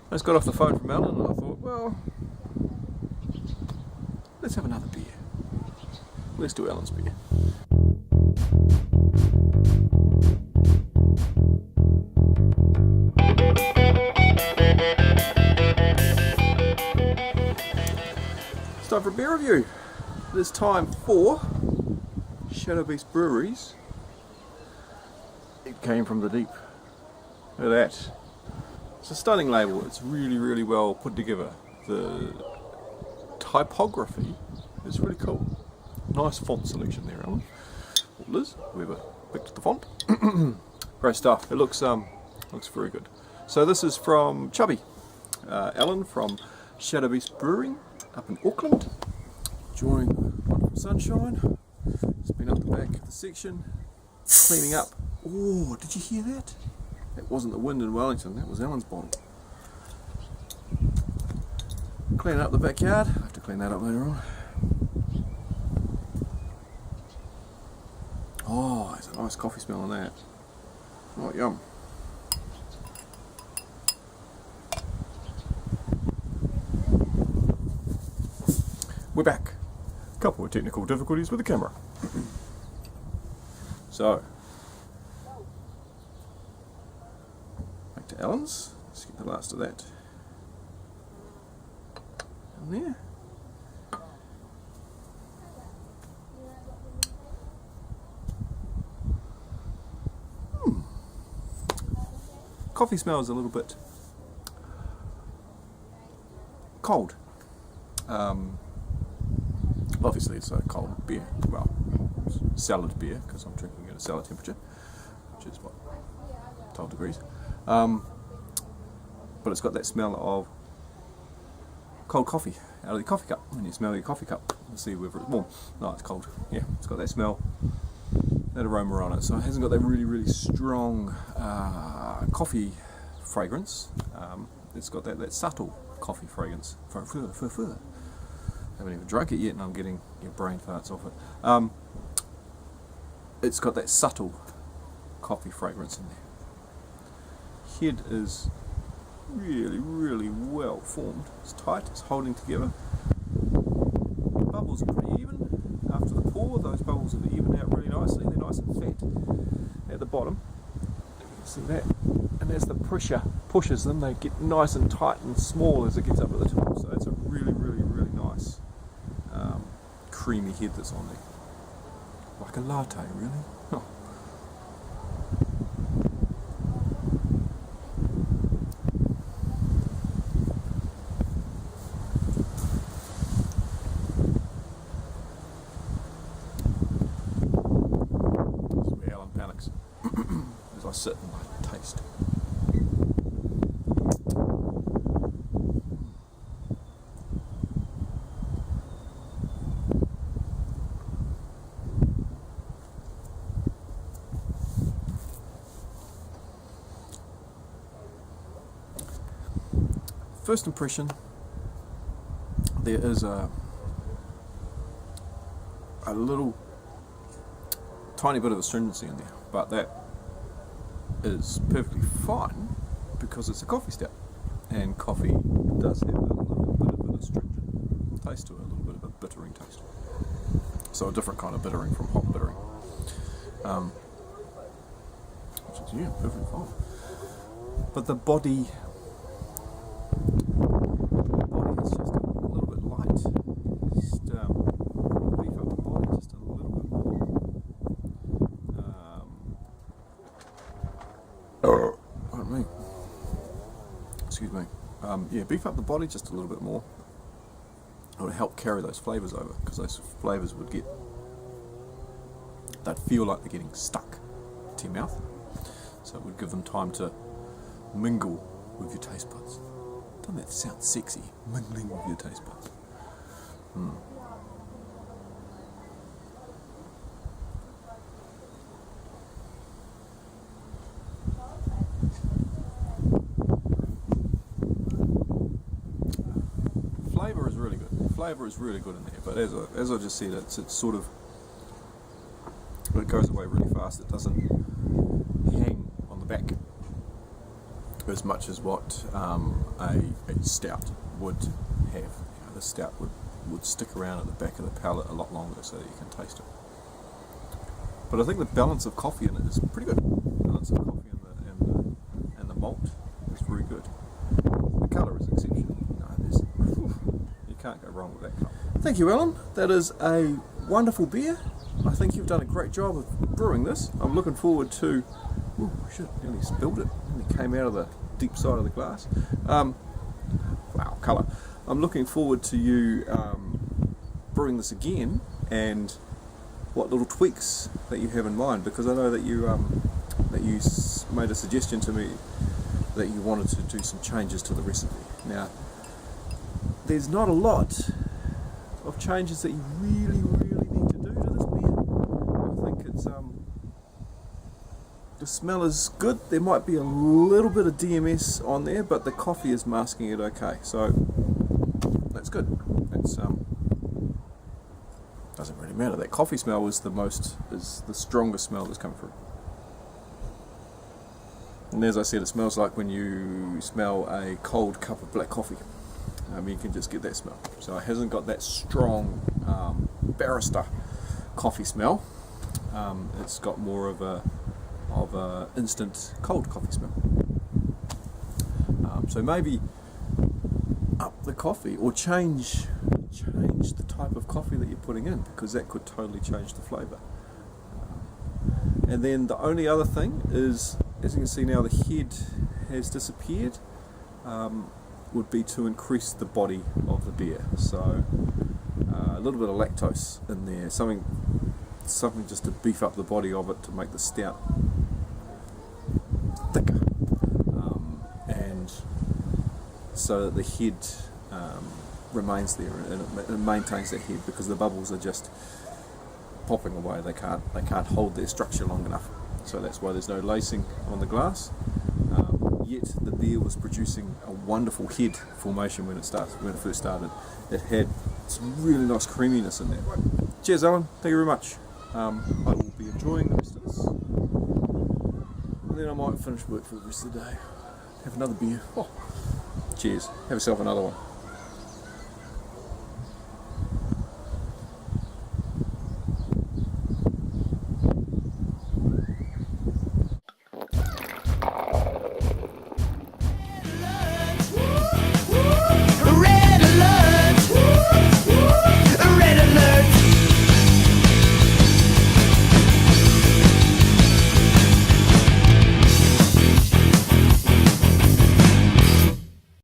I just got off the phone from Alan and I thought, well, let's have another beer. Let's do Alan's beer. It's time for a beer review. It is time for Shadowbeast Breweries. It came from the deep. Look at that. It's a stunning label. It's really well put together. The typography is really cool. Nice font selection there, Alan. Or Liz, whoever picked the font. Great stuff. It looks very good. So this is from Chubby Alan from Shadowbeast Brewing up in Auckland. Enjoying the wonderful sunshine. It's been up the back of the section, cleaning up. Oh, did you hear that? That wasn't the wind in Wellington, that was Alan's bottle. Cleaning up the backyard. I have to clean that up later on. Oh, there's a nice coffee smell on that. Oh, yum. We're back. Couple of technical difficulties with the camera. So, back to Alan's. Let's get the last of that down there. Coffee smells a little bit cold. Obviously it's a cold beer, well, salad beer, because I'm drinking at a cellar temperature, which is what, 12 degrees. But it's got that smell of cold coffee out of the coffee cup. When you smell your coffee cup, you see whether it's warm. No, it's cold. Yeah, it's got that smell, that aroma on it. So it hasn't got that really strong coffee fragrance. It's got that subtle coffee fragrance. I haven't even drunk it yet and I'm getting brain farts off it. It's got that subtle coffee fragrance in there. Head is really well formed. It's tight, it's holding together. The bubbles are pretty even. After the pour, those bubbles have evened out really nicely. They're nice and fat at the bottom. You can see that. And as the pressure pushes them, they get nice and tight and small as it gets up at the top. So it's a really nice creamy head that's on there. Like a latte, really. Oh. This is where Alan panics as I sit and I taste. First impression, there is a little tiny bit of astringency in there, but that is perfectly fine because it's a coffee stout, and coffee does have a little bit of an astringent taste to it, a little bit of a bittering taste. So a different kind of bittering from hop bittering, which is perfectly fine. But the body is just a little bit light. Just beef up the body just a little bit more. Pardon me. Excuse me. Yeah, beef up the body just a little bit more. It would help carry those flavours over, because those flavours they'd feel like they're getting stuck to your mouth. So it would give them time to mingle with your taste buds. Doesn't that sound sexy? Mingling with your taste buds. Flavour is really good. Flavour is really good in there, but as I just said, it's sort of, it goes away really fast. It doesn't hang on the back as much as what a stout would have. The stout would stick around at the back of the palate a lot longer so that you can taste it. But I think the balance of coffee in it is pretty good. The balance of coffee and the malt is very good. The colour is exceptional. You can't go wrong with that colour. Thank you, Alan. That is a wonderful beer. I think you've done a great job of brewing this. I'm looking forward to... Ooh, shit, nearly spilled it. Nearly came out of the deep side of the glass. Wow, colour. I'm looking forward to you brewing this again, and what little tweaks that you have in mind, because I know that you made a suggestion to me that you wanted to do some changes to the recipe. Now, there's not a lot of changes that you really need to do to this beer. I think it's the smell is good. There might be a little bit of DMS on there, but the coffee is masking it okay, so that's good. That's doesn't really matter. That coffee smell is the strongest smell that's come through. And as I said, it smells like when you smell a cold cup of black coffee. You can just get that smell. So it hasn't got that strong barrister coffee smell. It's got more of a instant cold coffee smell. So maybe up the coffee, or change the type of coffee that you're putting in, because that could totally change the flavour. And then the only other thing is, as you can see now, the head has disappeared. Would be to increase the body of the beer. So a little bit of lactose in there, something just to beef up the body of it, to make the stout thicker, and so that the head remains there and it maintains that head, because the bubbles are just popping away. They can't hold their structure long enough. So that's why there's no lacing on the glass. Yet the beer was producing a wonderful head formation when it first started. It had some really nice creaminess in there. Cheers, Alan. Thank you very much. I will be enjoying the rest of this, and then I might finish work for the rest of the day. Have another beer. Oh. Cheers. Have yourself another one.